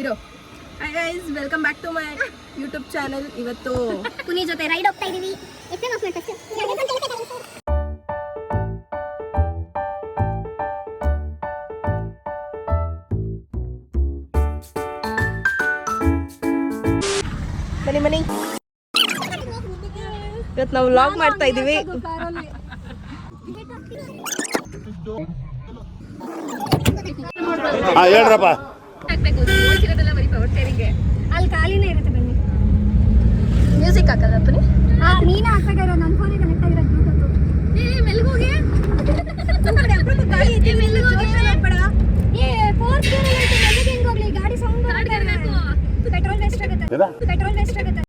Hi guys, welcome back to my YouTube channel. ಇವತ್ತು ಪುನಿ ಜೊತೆ ride ಹೋಗ್ತಾ ಇದೀವಿ. ಬನ್ನಿ ಇವತ್ತು ನಾವು ವ್ಲಾಗ್ ಮಾಡ್ತಾ ಇದೀವಿ. ಹೇಳ್ರಪ್ಪ. ಅಲ್ಲಿ ಖಾಲಿನೇ ಇರುತ್ತೆ. ಬನ್ನಿ, ಮ್ಯೂಸಿಕ್ ಹಾಕಲ್ಲ ಪುನಿ? ನೀನೇ ಹಾಕ್ಬೇಕಾಗಿರೋ. ನನ್ನ ಫೋನಿಗೆ ಕನೆಕ್ಟ್ ಆಗಿರೋ ಬ್ಲೂಟೂತ್. ಮೆಲ್ಗೋಗಿ ಗಾಡಿ ಸೌಂಡ್ ಪೆಟ್ರೋಲ್ ವೇಸ್ಟ್ ಆಗುತ್ತೆ.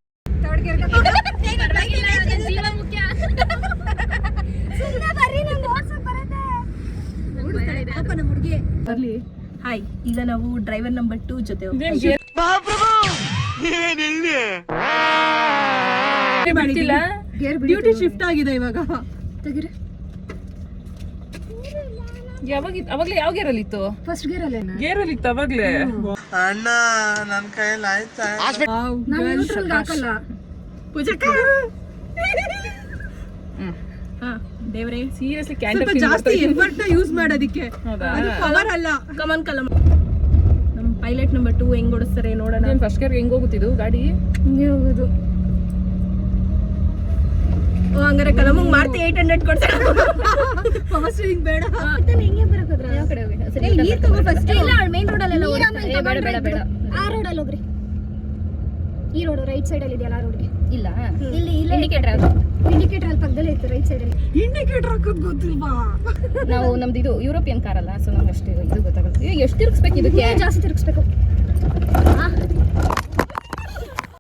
ಬರ್ಲಿ. ಹಾಯ್, ಈಗ ನಾವು ಡ್ರೈವರ್ ನಂಬರ್ 2 ಜೊತೆ ಡ್ಯೂಟಿ ಶಿಫ್ಟ್ ಆಗಿದೆ ಇವಾಗ. ಅವಾಗ್ಲೇ ಯಾವ ಗೇರಲ್ಲಿ ಇತ್ತು? ಫಸ್ಟ್ ಗೇರಲ್ಲಿ ಇತ್ತು ಅವಾಗ್ಲೇ. ಅಣ್ಣ ನನ್ನ ಕೈಯಲ್ಲಿ ಆಯ್ತಾ? ಹಾಕಲ್ಲ. ಪೂಜಕ್ಕ ದೇವ್ರೆ, ಸೀರಿಯಸ್ಲಿ ಸ್ವಲ್ಪ ಜಾಸ್ತಿ ಎಫರ್ಟ್ ಯೂಸ್ ಮಾಡೋದಕ್ಕೆ. ಪವರ್ ಅಲ್ಲ. ಕಮನ್ ಕಲಮ್. ನಮ್ಮ ಪೈಲಟ್ ನಂಬರ್ 2 ಹೆಂಗ್ ಓಡಿಸ್ತಾರೆ ನೋಡೋಣ. ಫಸ್ಟ್ ಗೇರ್ ಹೆಂಗ್ ಹೋಗುತ್ತಿದ್ದು ಗಾಡಿ? ಹಿಂಗೆ ಹೋಗೋದು. ಹಂಗಾರೆ ಕಲಮಂಗ್ ಮಾರ್ತಿ 800 ಕೊಡ್ತಾರೆ. ಪವರ್ ಸ್ಟೀರಿಂಗ್ ಬೇಡ. ಹೆಂಗೆ ಬರಕೋದ್ರ? ಯಾವ ಕಡೆ ಹೋಗಿ? ನೀರು ತಗೋ ಫಸ್ಟ್. ಇಲ್ಲ, ಮೇನ್ ರೋಡ್ ಅಲ್ಲೆಲ್ಲ ಬೇಡ. ಆ ರೋಡ್ ಅಲ್ಲಿ ಹೋಗ್ರಿ. ಈ ರೋಡ್ ರೈಟ್ ಸೈಡ್ ಅಲ್ಲಿ ಇದೆಯಲ್ಲ, ಆ ರೋಡ್ಗೆ. ಇಲ್ಲ, ಇಲ್ಲಿ ಇಂಡಿಕೇಟರ್ ಅಲ್ಲಿ ಪಕ್ಕದಲ್ಲೇ ಇತ್ತು, ರೈಟ್ ಸೈಡ್ ಅಲ್ಲಿ. ಇಂಡಿಕೇಟರ್ ಹಾಕೋದು ಗೊತ್ತಿಲ್ವಾ? ನಾವು ನಮ್ದು ಇದು ಯುರೋಪಿಯನ್ ಕಾರ್ ಅಲ್ಲ, ಸೊ ನಮ್ಗೆ ಅಷ್ಟು ಇದು ಗೊತ್ತಾಗುತ್ತೆ. ಎಷ್ಟು ತಿರ್ಗಿಸ್ಬೇಕು ಇದಕ್ಕೆ? ಜಾಸ್ತಿ ತಿರ್ಗಿಸ್ಬೇಕು.